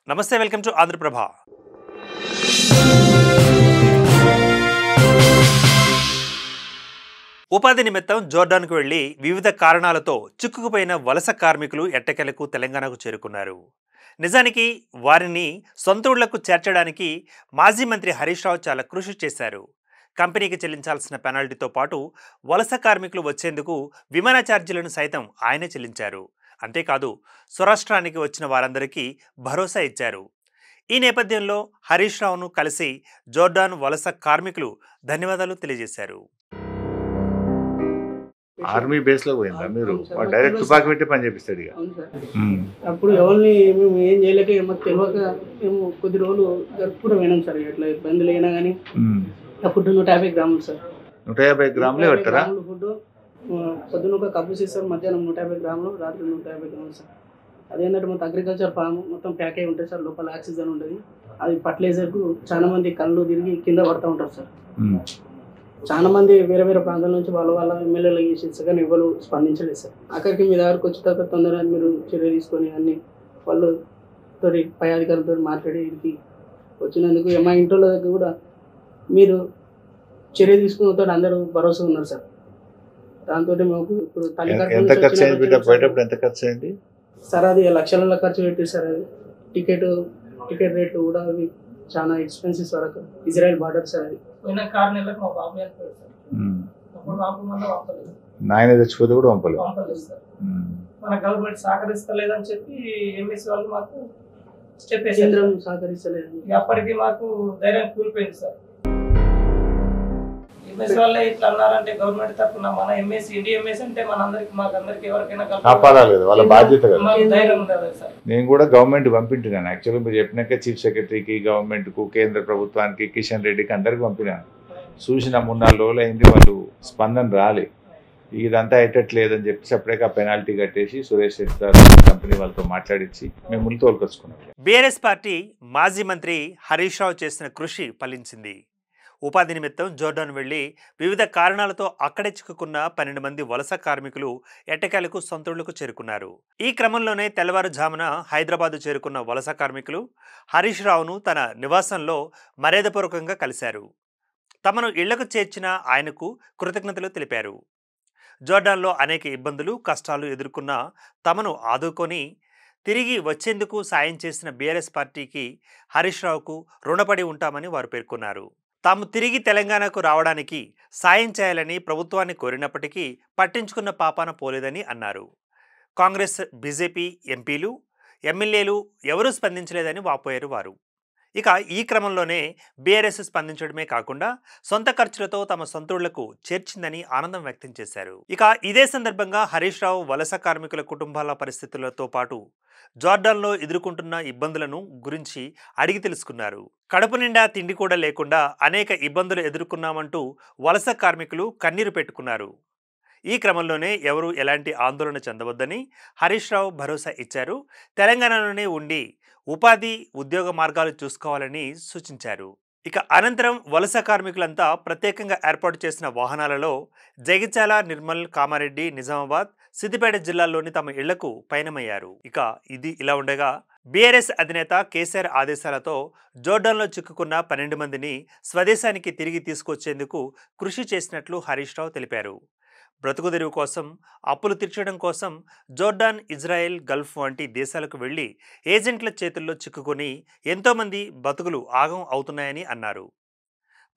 నమస్తే, welcome to Andhraprabha. ఉపాధి నిమిత్తం జోర్డాన్కు వెళ్లి వివిధ కారణాలతో చిక్కుకుపోయిన వలస కార్మికులు ఎట్టకేలకు తెలంగాణకు చేరుకున్నారు. నిజానికి వారిని సొంత ఊళ్లకు చేర్చడానికి మాజీ మంత్రి హరీష్ రావు చాలా కృషి చేశారు. కంపెనీకి చెల్లించాల్సిన పెనాల్టీతో పాటు వలస కార్మికులు వచ్చేందుకు విమాన ఛార్జీలను సైతం ఆయనే చెల్లించారు. అంతేకాదు, స్వరాష్ట్రానికి వచ్చిన వారందరికీ భరోసా ఇచ్చారు. ఈ నేపథ్యంలో హరీష్ రావును కలిసి జోర్డాన్ వలస కార్మికులు ధన్యవాదాలు తెలియజేశారు. ఆర్మీ బేస్ లో పోయిందా మీరు? డైరెక్ట్ తుపాకి పెట్టి పని చేపిస్తాడు ఇక. అప్పుడు ఎవరిని మేము ఏం చేయలేక మాకు తెలియక మేము కొద్ది రోజులు జరుపుకుంటూ పోయినాం సార్. ఎట్లా ఇబ్బందులు అయినా కానీ ఫుడ్ 150 గ్రాములు సార్. 150 గ్రాములే పెట్టారా? ఫుడ్ పొద్దున్న ఒక కప్పు చేస్తారు, మధ్యాహ్నం 150 గ్రాములు, రాత్రి 150 గ్రాములు సార్. అదేంటంటే మొత్తం అగ్రికల్చర్ ఫామ్ మొత్తం ప్యాక్ అయి ఉంటుంది సార్. లోపల ఆక్సిజన్ ఉంటుంది. అది ఫర్టిలైజర్కు చాలా మంది కళ్ళు తిరిగి కింద పడుతూ ఉంటారు సార్. చాలా మంది వేరే వేరే ప్రాంతాల నుంచి వాళ్ళ ఎమ్మెల్యేలు చేసి కానీ ఎవరు స్పందించలేదు సార్. అక్కడికి మీ దగ్గరకు వచ్చిన తర్వాత తొందరగా మీరు చర్య తీసుకొని అన్ని వాళ్ళతో పై అధికారులతో మాట్లాడి ఇంటికి వచ్చినందుకు మా ఇంట్లో దగ్గర కూడా మీరు చర్య తీసుకున్న అందరూ భరోసా ఉన్నారు సార్. దాంతో మాకు ఇప్పుడు ఎంత ఖర్చు అయింది సార్? అది లక్షల ఖర్చు పెట్టి సార్. అది టికెట్ రేట్లు కూడా అవి చాలా ఎక్స్పెన్సివ్ సార్. అక్కడ ఇజ్రాయెల్ బార్డర్ సార్. అది నాయన తెచ్చిపోతే కూడా పంపలేదు సార్. మన గవర్నమెంట్ సహకరిస్తలేదని చెప్పి ఎంఎస్ వాళ్ళు మాకు చెప్పేసి కేంద్రం సహకరిస్తలేదు. అప్పటికి మాకు ధైర్యం కూలిపోయింది సార్. ఎంఎస్ వాళ్ళే ఇట్లా అన్నారంటే గవర్నమెంట్ తరఫున మన ఎంఎస్ ఇండియా ఎంఎస్ అంటే మాకందరికి ఎవరికైనా కాపాడాలి, వాళ్ళ బాధ్యత కదా. ధైర్యం ఉండదు సార్. నేను కూడా గవర్నమెంట్ పంపించినాను. యాక్చువల్గా మీరు చెప్పినాక చీఫ్ సెక్రటరీకి, గవర్నమెంట్కు, కేంద్ర ప్రభుత్వానికి, కిషన్ రెడ్డికి అందరికి పంపినాను. చూసిన 3-4 రోజులు అయింది, వాళ్ళు స్పందన రాలే. ఇదంతా అయ్యేటట్లేదని చెప్పేసి అప్పుడే పెనాల్టీ కట్టేసి సురేష్ గారు కంపెనీ వాళ్ళతో మాట్లాడించి మేము తోలుకొచ్చుకున్నాం. బీఆర్ఎస్ పార్టీ మాజీ మంత్రి హరీష్ రావు చేసిన కృషి ఫలించింది. ఉపాధి నిమిత్తం జోర్డాన్ వెళ్లి వివిధ కారణాలతో అక్కడే చిక్కుకున్న 12 మంది వలస కార్మికులు ఎట్టకేలకు సొంతూళ్లకు చేరుకున్నారు. ఈ క్రమంలోనే తెల్లవారుజామున హైదరాబాద్ చేరుకున్న వలస కార్మికులు హరీష్ రావును తన నివాసంలో మర్యాదపూర్వకంగా కలిశారు. తమను ఇళ్లకు చేర్చిన ఆయనకు కృతజ్ఞతలు తెలిపారు. జోర్డాన్లో అనేక ఇబ్బందులు, కష్టాలు ఎదుర్కొన్న తమను ఆదుకొని తిరిగి వచ్చేందుకు సాయం చేసిన బీఆర్ఎస్ పార్టీకి హరీష్ రావుకు రుణపడి ఉంటామని వారు పేర్కొన్నారు. తాము తిరిగి తెలంగాణకు రావడానికి సాయం చేయాలని ప్రభుత్వాన్ని కోరినప్పటికీ పట్టించుకున్న పాపాన పోలేదని అన్నారు. కాంగ్రెస్, బీజేపీ ఎంపీలు, ఎమ్మెల్యేలు ఎవరూ స్పందించలేదని వాపోయారు వారు. ఇక ఈ క్రమంలోనే బీఆర్ఎస్ స్పందించడమే కాకుండా సొంత ఖర్చులతో తమ సొంతూళ్లకు చేర్చిందని ఆనందం వ్యక్తం చేశారు. ఇక ఇదే సందర్భంగా హరీష్ రావు వలస కార్మికుల కుటుంబాల పరిస్థితులతో పాటు జోర్డాన్లో ఎదుర్కొంటున్న ఇబ్బందులను గురించి అడిగి తెలుసుకున్నారు. కడుపు నిండా తిండి కూడా లేకుండా అనేక ఇబ్బందులు ఎదుర్కొన్నామంటూ వలస కార్మికులు కన్నీరు పెట్టుకున్నారు. ఈ క్రమంలోనే ఎవరూ ఎలాంటి ఆందోళన చెందవద్దని హరీష్ రావు భరోసా ఇచ్చారు. తెలంగాణలోనే ఉండి ఉపాధి, ఉద్యోగ మార్గాలు చూసుకోవాలని సూచించారు. ఇక అనంతరం వలస కార్మికులంతా ప్రత్యేకంగా ఏర్పాటు చేసిన వాహనాలలో జగిత్యాల, నిర్మల్, కామారెడ్డి, నిజామాబాద్, సిద్దిపేట జిల్లాల్లోని తమ ఇళ్లకు పయనమయ్యారు. ఇక ఇది ఇలా ఉండగా బీఆర్ఎస్ అధినేత కేసీఆర్ ఆదేశాలతో జోర్డాన్లో చిక్కుకున్న 12 మందిని స్వదేశానికి తిరిగి తీసుకొచ్చేందుకు కృషి చేసినట్లు హరీష్ రావు తెలిపారు. బ్రతుకుదెరువు కోసం, అప్పులు తీర్చడం కోసం జోర్డాన్, ఇజ్రాయెల్, గల్ఫ్ వంటి దేశాలకు వెళ్లి ఏజెంట్ల చేతుల్లో చిక్కుకొని ఎంతోమంది బతుకులు ఆగం అవుతున్నాయని అన్నారు.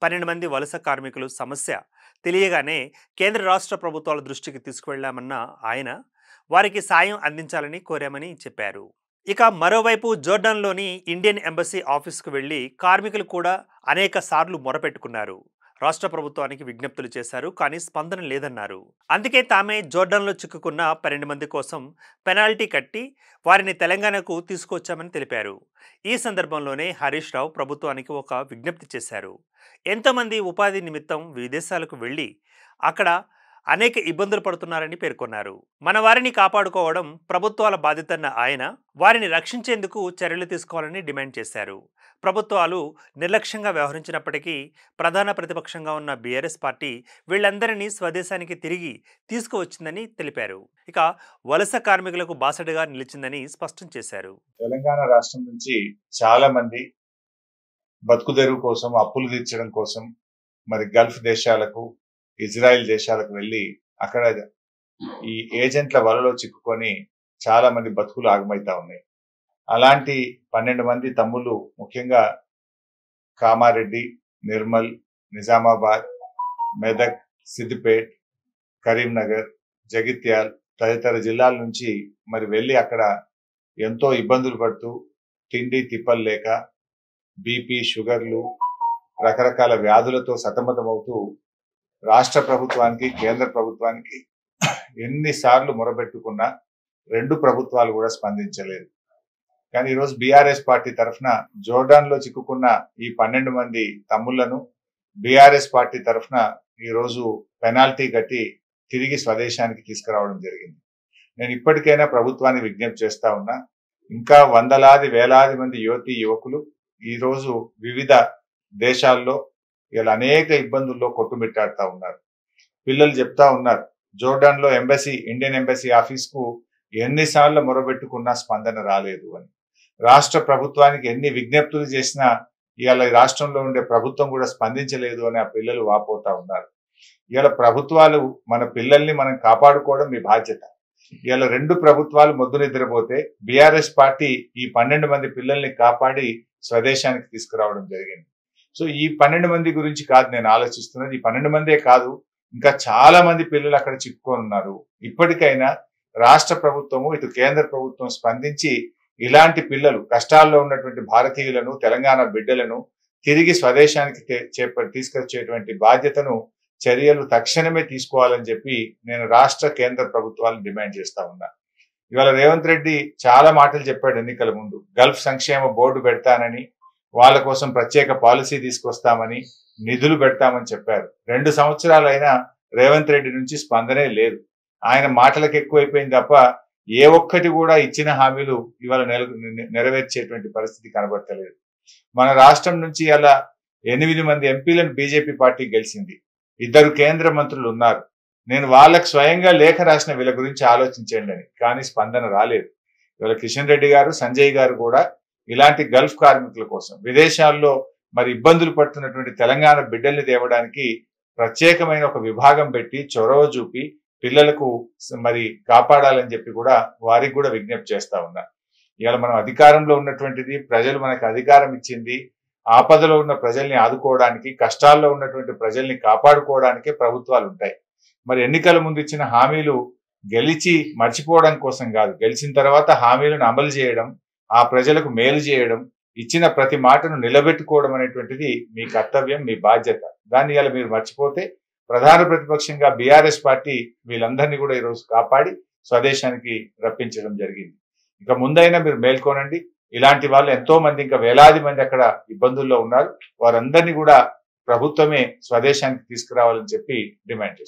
12 మంది వలస కార్మికులు సమస్య తెలియగానే కేంద్ర రాష్ట్ర ప్రభుత్వాల దృష్టికి తీసుకువెళ్లామన్న ఆయన వారికి సాయం అందించాలని కోరామని చెప్పారు. ఇక మరోవైపు జోర్డాన్లోని ఇండియన్ ఎంబసీ ఆఫీసుకు వెళ్లి కార్మికులు కూడా అనేక సార్లు మొరపెట్టుకున్నారు. రాష్ట్ర ప్రభుత్వానికి విజ్ఞప్తులు చేశారు, కానీ స్పందన లేదన్నారు. అందుకే తామే జోర్డాన్లో చిక్కుకున్న 12 మంది కోసం పెనాల్టీ కట్టి వారిని తెలంగాణకు తీసుకొచ్చామని తెలిపారు. ఈ సందర్భంలోనే హరీష్ రావు ప్రభుత్వానికి ఒక విజ్ఞప్తి చేశారు. ఎంతోమంది ఉపాధి నిమిత్తం విదేశాలకు వెళ్ళి అక్కడ అనేక ఇబ్బందులు పడుతున్నారని పేర్కొన్నారు. మన వారిని కాపాడుకోవడం ప్రభుత్వాల బాధ్యతన్న ఆయన వారిని రక్షించేందుకు చర్యలు తీసుకోవాలని డిమాండ్ చేశారు. ప్రభుత్వాలు నిర్లక్ష్యంగా వ్యవహరించినప్పటికీ ప్రధాన ప్రతిపక్షంగా ఉన్న బీఆర్ఎస్ పార్టీ వీళ్ళందరినీ స్వదేశానికి తిరిగి తీసుకువచ్చిందని తెలిపారు. ఇక వలస కార్మికులకు బాసటగా నిలిచిందని స్పష్టం చేశారు. తెలంగాణ రాష్ట్రం నుంచి చాలా మంది బతుకుదెరువు కోసం, అప్పులు తీర్చడం కోసం మరి గల్ఫ్ దేశాలకు, ఇజ్రాయెల్ దేశాలకు వెళ్ళి అక్కడ ఈ ఏజెంట్ల వలలో చిక్కుకొని చాలా మంది బతుకులు ఆగమైతా ఉన్నాయి. అలాంటి 12 మంది తమ్ముళ్ళు, ముఖ్యంగా కామారెడ్డి, నిర్మల్, నిజామాబాద్, మెదక్, సిద్దిపేట్, కరీంనగర్, జగిత్యాల్ తదితర జిల్లాల నుంచి మరి వెళ్ళి అక్కడ ఎంతో ఇబ్బందులు పడుతూ తిండి తిప్పలు లేక బీపీ, షుగర్లు, రకరకాల వ్యాధులతో సతమతమవుతూ రాష్ట్ర ప్రభుత్వానికి, కేంద్ర ప్రభుత్వానికి ఎన్నిసార్లు మొరబెట్టుకున్నా 2 ప్రభుత్వాలు కూడా స్పందించలేదు. కానీ ఈరోజు బీఆర్ఎస్ పార్టీ తరఫున జోర్డాన్ లో చిక్కుకున్న ఈ 12 మంది తమ్ముళ్లను బీఆర్ఎస్ పార్టీ తరఫున ఈరోజు పెనాల్టీ కట్టి తిరిగి స్వదేశానికి తీసుకురావడం జరిగింది. నేను ఇప్పటికైనా ప్రభుత్వాన్ని విజ్ఞప్తి చేస్తా ఉన్నా, ఇంకా వందలాది వేలాది మంది యువతీ యువకులు ఈరోజు వివిధ దేశాల్లో ఇలా అనేక ఇబ్బందుల్లో కొట్టుమిట్టాడుతూ ఉన్నారు. పిల్లలు చెప్తా ఉన్నారు, జోర్డాన్ లో ఎంబసీ, ఇండియన్ ఎంబసీ ఆఫీస్ కు ఎన్నిసార్లు మొరబెట్టుకున్నా స్పందన రాలేదు అని, రాష్ట్ర ప్రభుత్వానికి ఎన్ని విజ్ఞప్తులు చేసినా ఇవాళ రాష్ట్రంలో ఉండే ప్రభుత్వం కూడా స్పందించలేదు అని ఆ పిల్లలు వాపోతా ఉన్నారు. ఇవాళ ప్రభుత్వాలు మన పిల్లల్ని మనం కాపాడుకోవడం మీ బాధ్యత. ఇవాళ 2 ప్రభుత్వాలు మొద్దు నిద్రపోతే బీఆర్ఎస్ పార్టీ ఈ 12 మంది పిల్లల్ని కాపాడి స్వదేశానికి తీసుకురావడం జరిగింది. సో ఈ 12 మంది గురించి కాదు నేను ఆలోచిస్తున్నది, ఈ 12 మందే కాదు, ఇంకా చాలా మంది పిల్లలు అక్కడ చిక్కుకొని ఉన్నారు. ఇప్పటికైనా రాష్ట్ర ప్రభుత్వము, ఇటు కేంద్ర ప్రభుత్వం స్పందించి ఇలాంటి పిల్లలు, కష్టాల్లో ఉన్నటువంటి భారతీయులను, తెలంగాణ బిడ్డలను తిరిగి స్వదేశానికి తీసుకొచ్చేటువంటి బాధ్యతను, చర్యలు తక్షణమే తీసుకోవాలని చెప్పి నేను రాష్ట్ర కేంద్ర ప్రభుత్వాలను డిమాండ్ చేస్తా ఉన్నా. ఇవాళ రేవంత్ రెడ్డి చాలా మాటలు చెప్పాడు ఎన్నికల ముందు. గల్ఫ్ సంక్షేమ బోర్డు పెడతానని, వాళ్ళ కోసం ప్రత్యేక పాలసీ తీసుకొస్తామని, నిధులు పెడతామని చెప్పారు. 2 సంవత్సరాలైనా రేవంత్ రెడ్డి నుంచి స్పందనే లేదు. ఆయన మాటలకు ఎక్కువైపోయింది తప్ప ఏ ఒక్కటి కూడా ఇచ్చిన హామీలు ఇవాళ నెరవేర్చేటువంటి పరిస్థితి కనబడతలేదు. మన రాష్ట్రం నుంచి అలా 8 మంది ఎంపీలను బీజేపీ పార్టీ గెలిచింది. 2 కేంద్ర మంత్రులు ఉన్నారు. నేను వాళ్ళకు స్వయంగా లేఖ రాసిన వీళ్ళ గురించి ఆలోచించండి అని, కానీ స్పందన రాలేదు. ఇవాళ కిషన్ రెడ్డి గారు, సంజయ్ గారు కూడా ఇలాంటి గల్ఫ్ కార్మికుల కోసం, విదేశాల్లో మరి ఇబ్బందులు పడుతున్నటువంటి తెలంగాణ బిడ్డల్ని తేవడానికి ప్రత్యేకమైన ఒక విభాగం పెట్టి చొరవ చూపి పిల్లలకు మరి కాపాడాలని చెప్పి కూడా వారికి కూడా విజ్ఞప్తి చేస్తా ఉన్నా. ఇవాళ మనం అధికారంలో ఉన్నటువంటిది, ప్రజలు మనకు అధికారం ఇచ్చింది, ఆపదలో ఉన్న ప్రజల్ని ఆదుకోవడానికి, కష్టాల్లో ఉన్నటువంటి ప్రజల్ని కాపాడుకోవడానికే ప్రభుత్వాలు ఉంటాయి. మరి ఎన్నికల ముందు ఇచ్చిన హామీలు గెలిచి మర్చిపోవడం కోసం కాదు, గెలిచిన తర్వాత హామీలను అమలు చేయడం, ఆ ప్రజలకు మేలు చేయడం, ఇచ్చిన ప్రతి మాటను నిలబెట్టుకోవడం అనేటువంటిది మీ కర్తవ్యం, మీ బాధ్యత. దాన్ని ఇలా మీరు మర్చిపోతే ప్రధాన ప్రతిపక్షంగా బీఆర్ఎస్ పార్టీ వీళ్ళందరినీ కూడా ఈరోజు కాపాడి స్వదేశానికి రప్పించడం జరిగింది. ఇక ముందైనా మీరు మేల్కోనండి. ఇలాంటి వాళ్ళు ఎంతో మంది, ఇంకా వేలాది మంది అక్కడ ఇబ్బందుల్లో ఉన్నారు. వారందరినీ కూడా ప్రభుత్వమే స్వదేశానికి తీసుకురావాలని చెప్పి డిమాండ్ చేస్తారు.